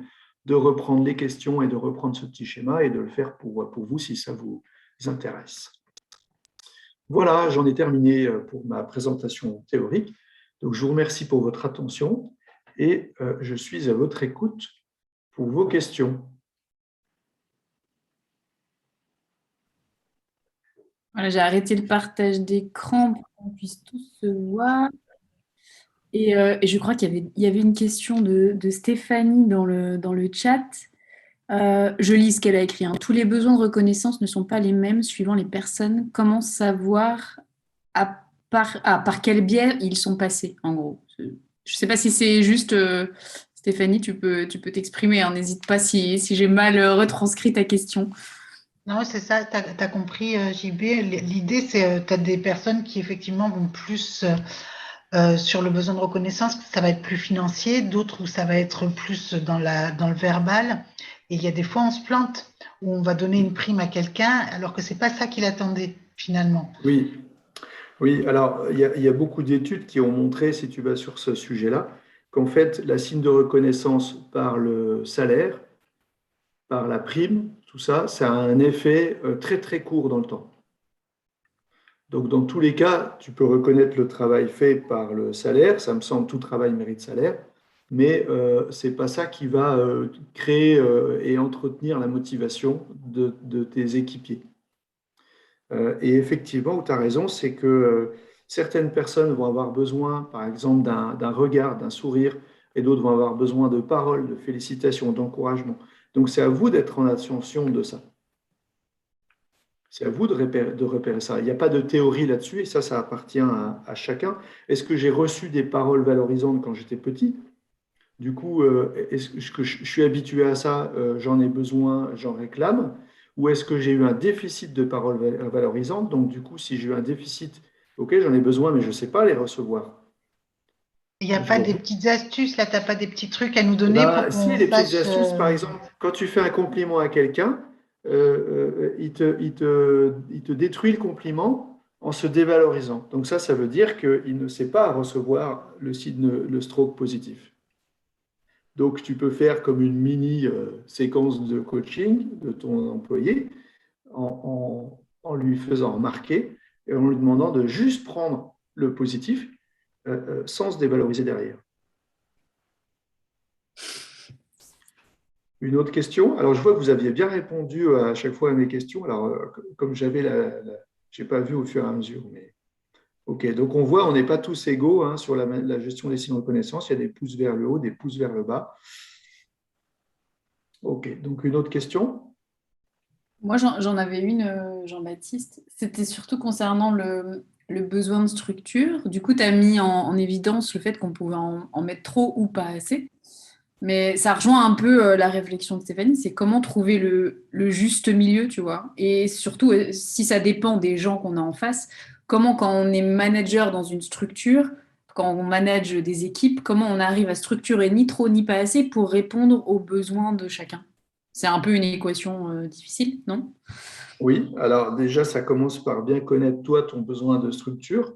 de reprendre les questions et de reprendre ce petit schéma et de le faire pour vous si ça vous intéresse. Voilà, j'en ai terminé pour ma présentation théorique. Donc, je vous remercie pour votre attention et je suis à votre écoute pour vos questions. Voilà, j'ai arrêté le partage d'écran pour qu'on puisse tous se voir. Et je crois qu'il y avait une question de Stéphanie dans le chat. Je lis ce qu'elle a écrit, hein. Tous les besoins de reconnaissance ne sont pas les mêmes suivant les personnes. Comment savoir par quel biais ils sont passés, en gros? Je ne sais pas si c'est juste, Stéphanie, tu peux t'exprimer, hein. N'hésite pas si j'ai mal retranscrit ta question. Non, c'est ça, tu as compris, JB. L'idée, c'est tu as des personnes qui effectivement vont plus sur le besoin de reconnaissance, ça va être plus financier, d'autres où ça va être plus dans le verbal. Et il y a des fois, on se plante, où on va donner une prime à quelqu'un alors que c'est pas ça qu'il attendait finalement. Oui, oui. Alors il y a beaucoup d'études qui ont montré, si tu vas sur ce sujet-là, qu'en fait, la signe de reconnaissance par le salaire, par la prime, tout ça, ça a un effet très très court dans le temps. Donc, dans tous les cas, tu peux reconnaître le travail fait par le salaire. Ça me semble, tout travail mérite salaire. Mais ce n'est pas ça qui va créer et entretenir la motivation de tes équipiers. Et effectivement, tu as raison, c'est que certaines personnes vont avoir besoin, par exemple, d'un regard, d'un sourire, et d'autres vont avoir besoin de paroles, de félicitations, d'encouragement. Donc, c'est à vous d'être en attention de ça. C'est à vous de repérer ça. Il n'y a pas de théorie là-dessus et ça appartient à chacun. Est-ce que j'ai reçu des paroles valorisantes quand j'étais petit? Du coup, est-ce que je suis habitué à ça, j'en ai besoin, j'en réclame? Ou est-ce que j'ai eu un déficit de paroles valorisantes? Donc, du coup, si j'ai eu un déficit, ok, j'en ai besoin, mais je ne sais pas les recevoir. Il n'y a pas des petites astuces, là, tu n'as pas des petits trucs à nous donner pour Si, qu'on les petites sache, astuces, par exemple, quand tu fais un compliment à quelqu'un, il te détruit le compliment en se dévalorisant. Donc ça veut dire qu'il ne sait pas recevoir le stroke positif. Donc tu peux faire comme une mini séquence de coaching de ton employé en lui faisant remarquer et en lui demandant de juste prendre le positif sans se dévaloriser derrière. Une autre question? Alors, je vois que vous aviez bien répondu à chaque fois à mes questions. Alors, comme je n'ai pas vu au fur et à mesure. Mais... OK, donc on voit, on n'est pas tous égaux hein, sur la gestion des signes de reconnaissance. Il y a des pouces vers le haut, des pouces vers le bas. OK, donc une autre question? Moi, j'en avais une, Jean-Baptiste. C'était surtout concernant le besoin de structure. Du coup, tu as mis en évidence le fait qu'on pouvait en mettre trop ou pas assez. Mais ça rejoint un peu la réflexion de Stéphanie, c'est comment trouver le juste milieu, tu vois. Et surtout, si ça dépend des gens qu'on a en face, comment quand on est manager dans une structure, quand on manage des équipes, comment on arrive à structurer ni trop ni pas assez pour répondre aux besoins de chacun. C'est un peu une équation difficile, non? Oui, alors déjà, ça commence par bien connaître toi, ton besoin de structure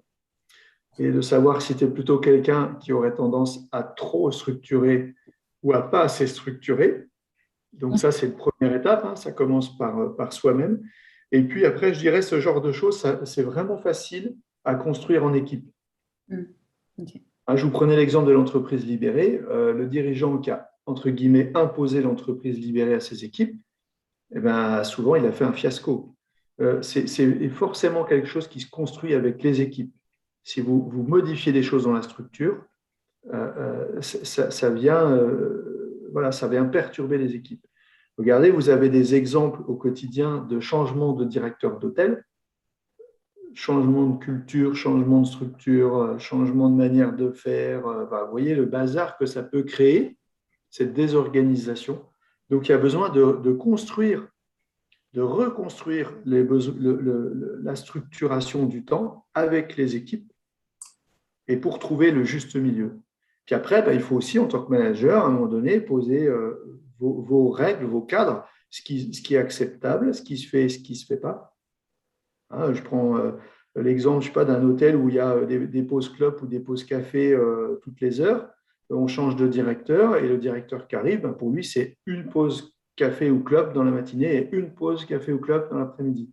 et de savoir si tu es plutôt quelqu'un qui aurait tendance à trop structurer ou à pas assez structurer. Donc ça, c'est la première étape, hein, ça commence par soi-même. Et puis après, je dirais, ce genre de choses, c'est vraiment facile à construire en équipe. Okay. Je vous prenais l'exemple de l'entreprise libérée. Le dirigeant qui a, entre guillemets, imposé l'entreprise libérée à ses équipes, eh ben, souvent, il a fait un fiasco. c'est forcément quelque chose qui se construit avec les équipes. Si vous modifiez des choses dans la structure, ça vient, voilà, ça vient perturber les équipes. Regardez, vous avez des exemples au quotidien de changement de directeur d'hôtel, changement de culture, changement de structure, changement de manière de faire. Vous voyez le bazar que ça peut créer, cette désorganisation. Donc, il y a besoin de construire, de reconstruire la structuration du temps avec les équipes et pour trouver le juste milieu. Puis après, il faut aussi, en tant que manager, à un moment donné, poser vos règles, vos cadres, ce qui est acceptable, ce qui se fait et ce qui ne se fait pas. Hein, je prends l'exemple, je sais pas, d'un hôtel où il y a des pauses clopes ou des pauses café toutes les heures. On change de directeur et le directeur qui arrive, pour lui, c'est une pause café ou clope dans la matinée et une pause café ou clope dans l'après-midi.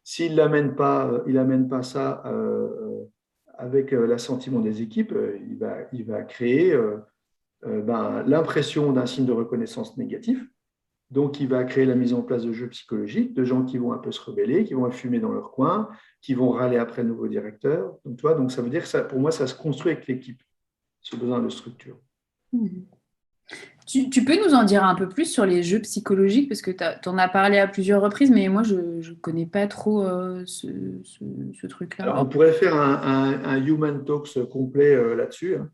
S'il n'amène pas ça avec l'assentiment des équipes, il va créer l'impression d'un signe de reconnaissance négatif. Donc, il va créer la mise en place de jeux psychologiques, de gens qui vont un peu se rebeller, qui vont fumer dans leur coin, qui vont râler après le nouveau directeur. Donc, ça veut dire que ça, pour moi, ça se construit avec l'équipe, ce besoin de structure. Tu peux nous en dire un peu plus sur les jeux psychologiques, parce que tu en as parlé à plusieurs reprises, mais moi, je ne connais pas trop ce truc-là. Alors, on pourrait faire un Human Talks complet là-dessus. Hein.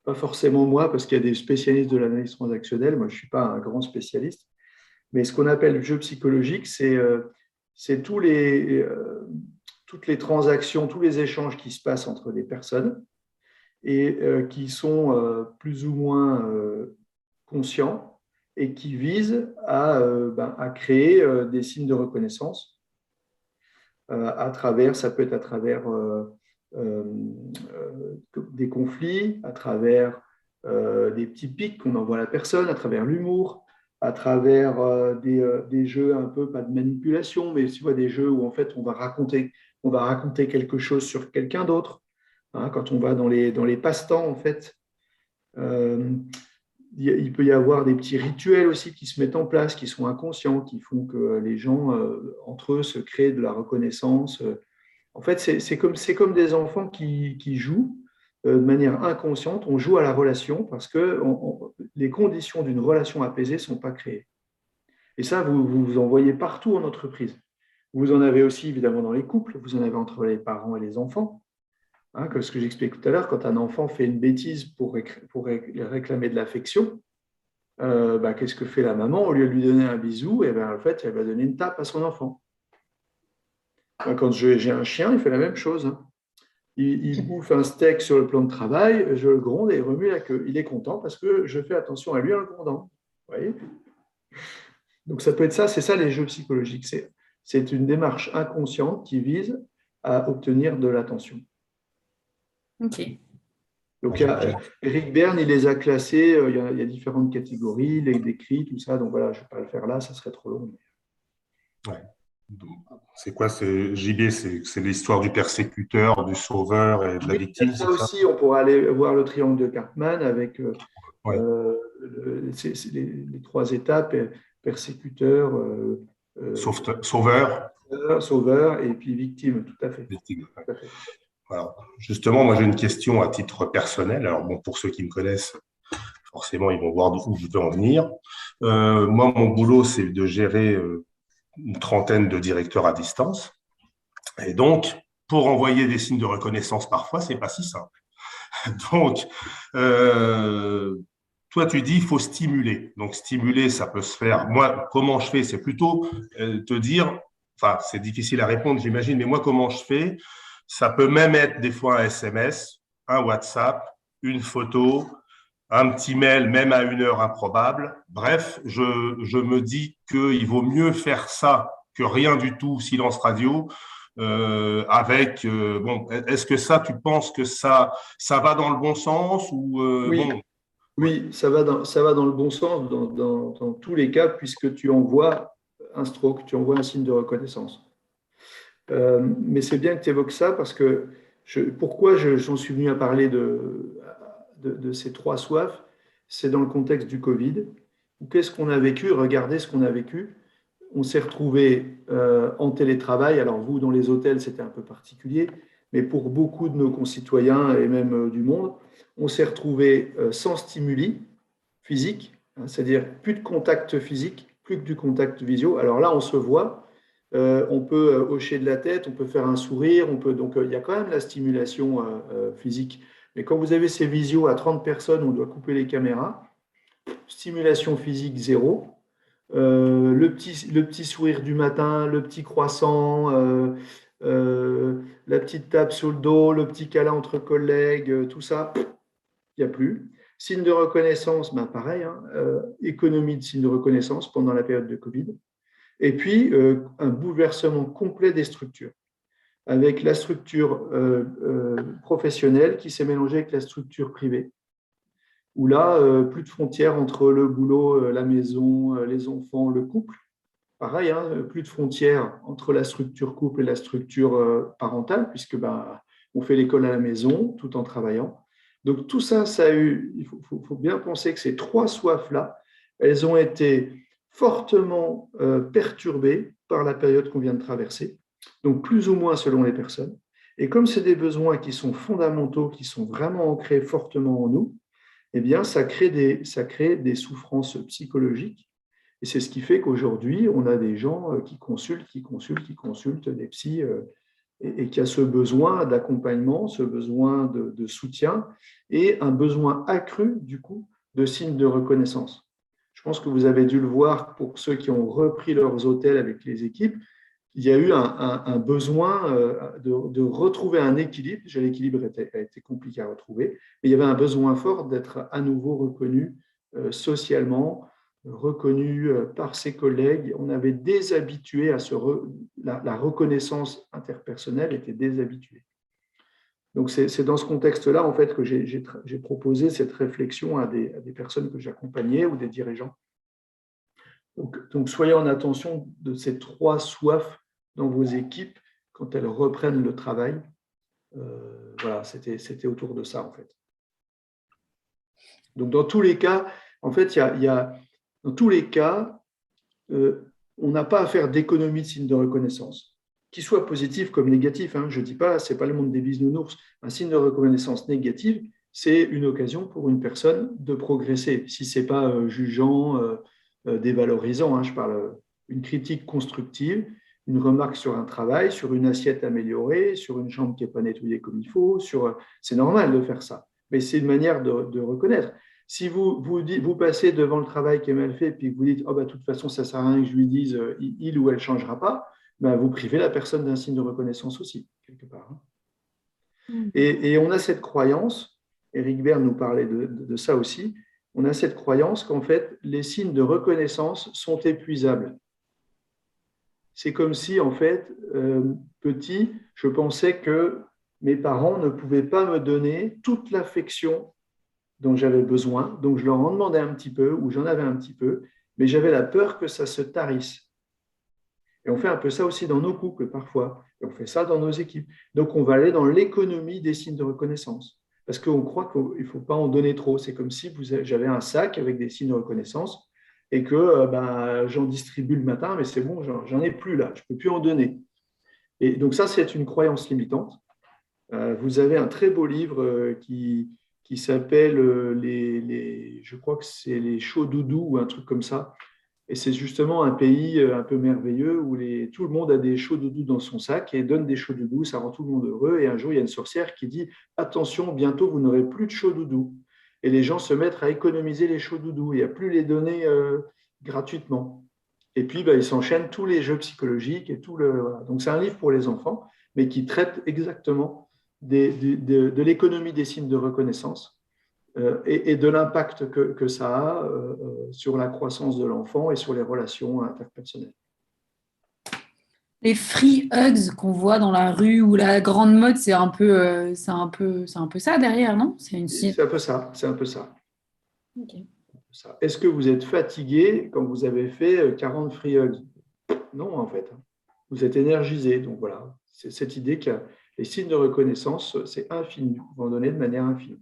Pas forcément moi, parce qu'il y a des spécialistes de l'analyse transactionnelle. Moi, je ne suis pas un grand spécialiste. Mais ce qu'on appelle le jeu psychologique, c'est toutes les transactions, tous les échanges qui se passent entre des personnes et qui sont plus ou moins conscients et qui visent à créer des signes de reconnaissance ça peut être à travers des conflits, à travers des petits pics qu'on envoie à la personne, à travers l'humour, à travers des jeux un peu, pas de manipulation, mais tu vois, des jeux où en fait on va raconter quelque chose sur quelqu'un d'autre. Hein, quand on va dans les passe-temps, en fait, il peut y avoir des petits rituels aussi qui se mettent en place, qui sont inconscients, qui font que les gens, entre eux, se créent de la reconnaissance. En fait, c'est comme des enfants qui jouent de manière inconsciente. On joue à la relation parce que les conditions d'une relation apaisée ne sont pas créées. Et ça, vous en voyez partout en entreprise. Vous en avez aussi évidemment dans les couples, vous en avez entre les parents et les enfants. Hein, comme ce que j'expliquais tout à l'heure, quand un enfant fait une bêtise pour réclamer de l'affection, qu'est-ce que fait la maman? Au lieu de lui donner un bisou, en fait, elle va donner une tape à son enfant. Quand j'ai un chien, il fait la même chose. Hein. Il bouffe un steak sur le plan de travail, je le gronde et il remue la queue. Il est content parce que je fais attention à lui en le grondant. Vous voyez? Donc ça peut être ça, c'est ça les jeux psychologiques. C'est une démarche inconsciente qui vise à obtenir de l'attention. Ok. Donc Eric Berne, il les a classés, il y a différentes catégories, les décrits, tout ça. Donc voilà, je ne vais pas le faire là, ça serait trop long. Ouais. C'est quoi, JB? C'est l'histoire du persécuteur, du sauveur et de la victime. Ça aussi, on pourra aller voir le triangle de Cartman avec les trois étapes, persécuteur, sauveur et puis victime, tout à fait. Victime. Tout à fait. Alors, justement, moi j'ai une question à titre personnel. Alors bon, pour ceux qui me connaissent, forcément, ils vont voir d'où je veux en venir. Moi, mon boulot, c'est de gérer une trentaine de directeurs à distance. Et donc, pour envoyer des signes de reconnaissance parfois, c'est pas si simple. Donc, toi, tu dis il faut stimuler. Donc, stimuler, ça peut se faire. Moi, comment je fais? C'est plutôt te dire, enfin, c'est difficile à répondre, j'imagine, mais moi, comment je fais? Ça peut même être des fois un SMS, un WhatsApp, une photo, un petit mail, même à une heure improbable. Bref, je me dis qu'il vaut mieux faire ça que rien du tout, silence radio, avec… bon, est-ce que ça, tu penses que ça va dans le bon sens ou oui. Bon. Oui, ça va dans le bon sens dans tous les cas, puisque tu envoies un stroke, tu envoies un signe de reconnaissance. Mais c'est bien que tu évoques ça parce que pourquoi j'en suis venu à parler de ces trois soifs, c'est dans le contexte du Covid. Qu'est-ce qu'on a vécu? Regardez ce qu'on a vécu. on s'est retrouvés en télétravail. Alors vous, dans les hôtels, c'était un peu particulier, mais pour beaucoup de nos concitoyens et même du monde, on s'est retrouvés sans stimuli physique, hein, c'est-à-dire plus de contact physique, plus que du contact visio. Alors là, on se voit, on peut hocher de la tête, on peut faire un sourire, donc il y a quand même la stimulation physique. Mais quand vous avez ces visios à 30 personnes, on doit couper les caméras, stimulation physique zéro. Le petit sourire du matin, le petit croissant, la petite tape sur le dos, le petit câlin entre collègues, tout ça, il n'y a plus. Signe de reconnaissance, ben pareil, hein, économie de signes de reconnaissance pendant la période de Covid. Et puis, un bouleversement complet des structures, avec la structure professionnelle qui s'est mélangée avec la structure privée, où là, plus de frontières entre le boulot, la maison, les enfants, le couple. Pareil, hein, plus de frontières entre la structure couple et la structure parentale, puisque on fait l'école à la maison tout en travaillant. Donc tout ça, il faut bien penser que ces trois soifs-là, elles ont été fortement perturbées par la période qu'on vient de traverser, donc plus ou moins selon les personnes. Et comme c'est des besoins qui sont fondamentaux, qui sont vraiment ancrés fortement en nous, eh bien, ça crée des souffrances psychologiques. Et c'est ce qui fait qu'aujourd'hui, on a des gens qui consultent, des psys, et qui a ce besoin d'accompagnement, ce besoin de soutien et un besoin accru, du coup, de signes de reconnaissance. Je pense que vous avez dû le voir pour ceux qui ont repris leurs hôtels avec les équipes. Il y a eu un besoin de retrouver un équilibre. Déjà, l'équilibre a été compliqué à retrouver, mais il y avait un besoin fort d'être à nouveau reconnu socialement, reconnu par ses collègues. On avait déshabitué à la reconnaissance interpersonnelle était déshabituée. Donc, c'est dans ce contexte-là, en fait, que j'ai proposé cette réflexion à des personnes que j'accompagnais ou des dirigeants. Donc, soyez en attention de ces trois soifs dans vos équipes quand elles reprennent le travail. Voilà, c'était autour de ça, en fait. Donc, dans tous les cas, en fait, dans tous les cas, on n'a pas à faire d'économie de signes de reconnaissance, qu'ils soient positifs comme négatifs. Hein. Je ne dis pas, ce n'est pas le monde des bisounours. Un signe de reconnaissance négative, c'est une occasion pour une personne de progresser. Si ce n'est pas jugeant, dévalorisant, hein, je parle une critique constructive, une remarque sur un travail, sur une assiette améliorée, sur une chambre qui n'est pas nettoyée comme il faut. C'est normal de faire ça, mais c'est une manière de reconnaître. Si vous passez devant le travail qui est mal fait et puis vous dites oh, de toute façon, ça ne sert à rien que je lui dise il ou elle ne changera pas, vous privez la personne d'un signe de reconnaissance aussi, quelque part. Et on a cette croyance, Éric Berne nous parlait de ça aussi, on a cette croyance qu'en fait, les signes de reconnaissance sont épuisables. C'est comme si, en fait, petit, je pensais que mes parents ne pouvaient pas me donner toute l'affection dont j'avais besoin, donc je leur en demandais un petit peu, ou j'en avais un petit peu, mais j'avais la peur que ça se tarisse. Et on fait un peu ça aussi dans nos couples parfois, et on fait ça dans nos équipes. Donc on va aller dans l'économie des signes de reconnaissance, parce qu'on croit qu'il ne faut pas en donner trop. C'est comme si j'avais un sac avec des signes de reconnaissance, et que j'en distribue le matin, mais c'est bon, j'en ai plus là, je ne peux plus en donner. Et donc ça, c'est une croyance limitante. Vous avez un très beau livre qui s'appelle je crois que c'est les Chauds-Doudous ou un truc comme ça. Et c'est justement un pays un peu merveilleux où tout le monde a des Chauds-Doudous dans son sac et donne des Chauds-Doudous, ça rend tout le monde heureux. Et un jour, il y a une sorcière qui dit « Attention, bientôt, vous n'aurez plus de Chauds-Doudous ». Et les gens se mettent à économiser les Chauds-Doudous et à plus les donner gratuitement. Et puis, ils s'enchaînent tous les jeux psychologiques et tout le… Voilà. Donc, c'est un livre pour les enfants, mais qui traite exactement de l'économie des signes de reconnaissance et de l'impact que ça a sur la croissance de l'enfant et sur les relations interpersonnelles. Les free hugs qu'on voit dans la rue ou la grande mode, c'est un peu ça derrière, non? C'est un peu ça. C'est un peu ça. Okay. Est-ce que vous êtes fatigué quand vous avez fait 40 free hugs? Non, en fait. Vous êtes énergisé. Donc voilà, c'est cette idée que les signes de reconnaissance, c'est infini. Vous en donnez de manière infinie.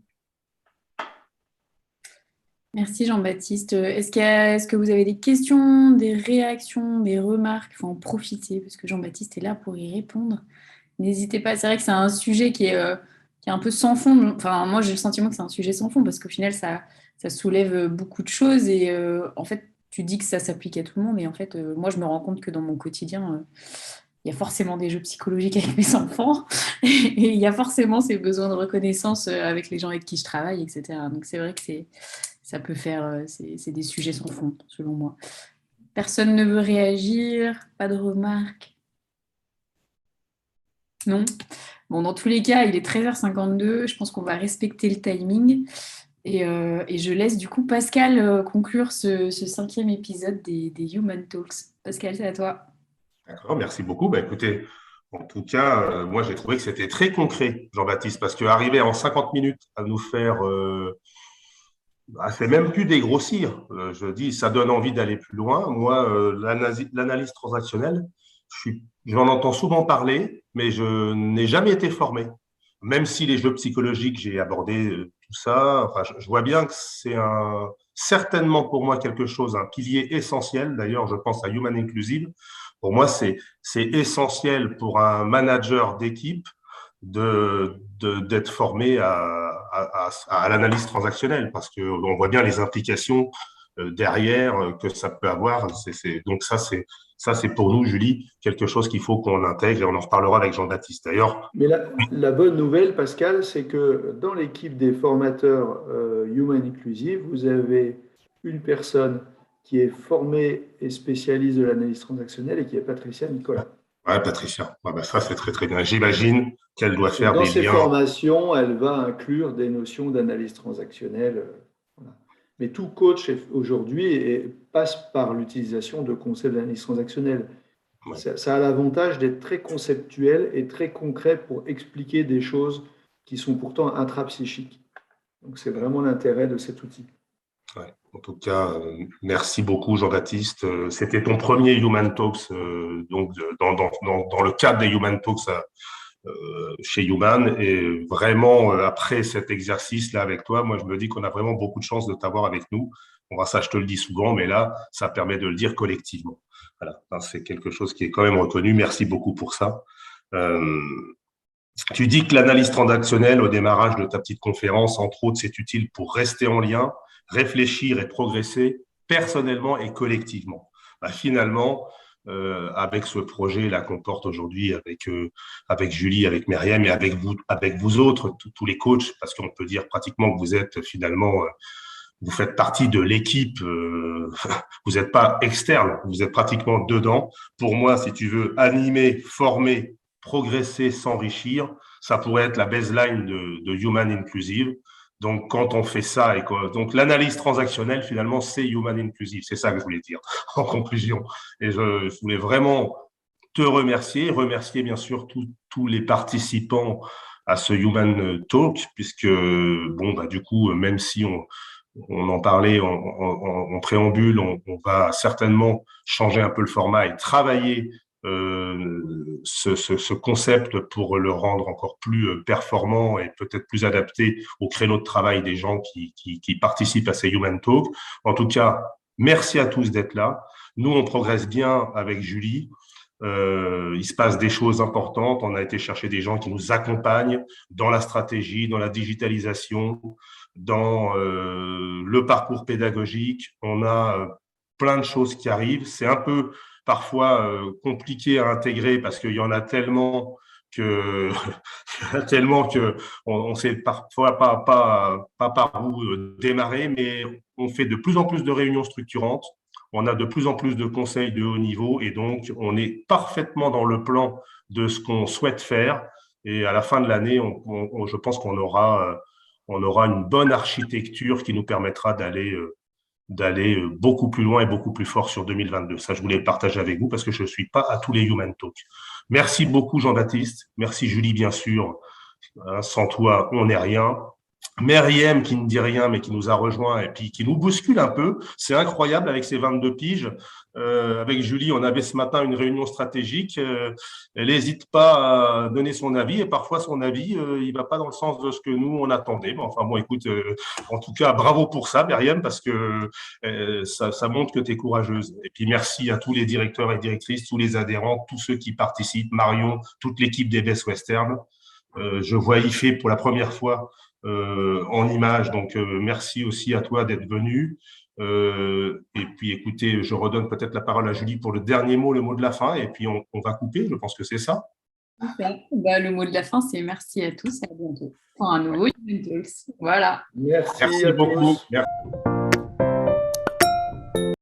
Merci Jean-Baptiste. Est-ce que vous avez des questions, des réactions, des remarques? Il faut en profiter parce que Jean-Baptiste est là pour y répondre. N'hésitez pas. C'est vrai que c'est un sujet qui est un peu sans fond. Enfin, moi, j'ai le sentiment que c'est un sujet sans fond parce qu'au final, ça soulève beaucoup de choses et en fait, tu dis que ça s'applique à tout le monde et en fait, moi, je me rends compte que dans mon quotidien, il y a forcément des jeux psychologiques avec mes enfants et il y a forcément ces besoins de reconnaissance avec les gens avec qui je travaille, etc. Donc, c'est vrai que ça peut faire, c'est des sujets sans fond, selon moi. Personne ne veut réagir, pas de remarques. Non. Bon, dans tous les cas, il est 13h52. Je pense qu'on va respecter le timing. Et je laisse du coup Pascal conclure ce 5e épisode des Human Talks. Pascal, c'est à toi. D'accord, merci beaucoup. Bah, écoutez, en tout cas, moi, j'ai trouvé que c'était très concret, Jean-Baptiste, parce qu'arriver en 50 minutes à nous faire, c'est même plus dégrossir. Je dis, ça donne envie d'aller plus loin. Moi, l'analyse transactionnelle, j'en entends souvent parler, mais je n'ai jamais été formé. Même si les jeux psychologiques, j'ai abordé tout ça, enfin, je vois bien que c'est certainement pour moi quelque chose, un pilier essentiel. D'ailleurs, je pense à Human Inclusive. Pour moi, c'est essentiel pour un manager d'équipe d'être formé à l'analyse transactionnelle parce qu'on voit bien les implications derrière que ça peut avoir. Donc ça, c'est pour nous, Julie, quelque chose qu'il faut qu'on intègre et on en reparlera avec Jean-Baptiste. D'ailleurs, Mais la bonne nouvelle, Pascal, c'est que dans l'équipe des formateurs Human Inclusive, vous avez une personne qui est formée et spécialiste de l'analyse transactionnelle et qui est Patricia Nicolas. ouais, Patricia, ouais, bah ça c'est très très bien. J'imagine qu'elle doit Et faire dans des ses liens. formations, elle va inclure des notions d'analyse transactionnelle. Voilà. Mais tout coach aujourd'hui passe par l'utilisation de concepts d'analyse transactionnelle. Ouais. Ça a l'avantage d'être très conceptuel et très concret pour expliquer des choses qui sont pourtant intrapsychiques. Donc c'est vraiment l'intérêt de cet outil. Ouais. En tout cas, merci beaucoup Jean-Baptiste. C'était ton premier Human Talks, donc dans le cadre des Human Talks chez Human. Et vraiment, après cet exercice-là avec toi, moi je me dis qu'on a vraiment beaucoup de chance de t'avoir avec nous. Bon, ça, je te le dis souvent, mais là, ça permet de le dire collectivement. Voilà, c'est quelque chose qui est quand même reconnu. Merci beaucoup pour ça. Euh, Tu dis que l'analyse transactionnelle au démarrage de ta petite conférence, entre autres, c'est utile pour rester en lien, réfléchir et progresser personnellement et collectivement. Bah, finalement, avec ce projet-là qu'on porte aujourd'hui avec Julie, avec Myriam et avec vous autres, tous les coachs, parce qu'on peut dire pratiquement que vous êtes finalement, vous faites partie de l'équipe, vous n'êtes pas externe, vous êtes pratiquement dedans. Pour moi, si tu veux animer, former, progresser, s'enrichir, ça pourrait être la baseline de Human Inclusive. Donc, quand on fait ça, donc l'analyse transactionnelle, finalement, c'est Human Inclusive. C'est ça que je voulais dire en conclusion. Et je voulais vraiment te remercier bien sûr tous les participants à ce Human Talk, puisque, bon, bah, du coup, même si on en parlait en préambule, on va certainement changer un peu le format et travailler ce concept pour le rendre encore plus performant et peut-être plus adapté au créneau de travail des gens qui participent à ces Human Talk. En tout cas, merci à tous d'être là. Nous, on progresse bien avec Julie. Il se passe des choses importantes. On a été chercher des gens qui nous accompagnent dans la stratégie, dans la digitalisation, dans le parcours pédagogique. On a plein de choses qui arrivent. C'est un peu parfois compliqué à intégrer parce qu'il y en a tellement que on sait parfois pas par où démarrer, mais on fait de plus en plus de réunions structurantes. On a de plus en plus de conseils de haut niveau et donc on est parfaitement dans le plan de ce qu'on souhaite faire. Et à la fin de l'année, je pense qu'on aura une bonne architecture qui nous permettra d'aller beaucoup plus loin et beaucoup plus fort sur 2022. Ça, je voulais le partager avec vous parce que je ne suis pas à tous les Human Talk. Merci beaucoup, Jean-Baptiste. Merci, Julie, bien sûr. Sans toi, on n'est rien. Meriem qui ne dit rien mais qui nous a rejoint et puis qui nous bouscule un peu. C'est incroyable avec ses 22 piges. Avec Julie, on avait ce matin une réunion stratégique. Elle n'hésite pas à donner son avis et parfois son avis, il va pas dans le sens de ce que nous on attendait. Mais enfin bon, écoute, en tout cas, bravo pour ça, Meriem, parce que ça montre que tu es courageuse. Et puis merci à tous les directeurs et directrices, tous les adhérents, tous ceux qui participent, Marion, toute l'équipe des Best Western. Je vois Ifé pour la première fois en images. Donc, merci aussi à toi d'être venu. Et puis, écoutez, je redonne peut-être la parole à Julie pour le dernier mot, le mot de la fin, et puis on va couper. Je pense que c'est ça. Super. Bah, le mot de la fin, c'est merci à tous et à bientôt pour un nouveau Human Talks. Voilà. Merci Merci à beaucoup. tous. Merci.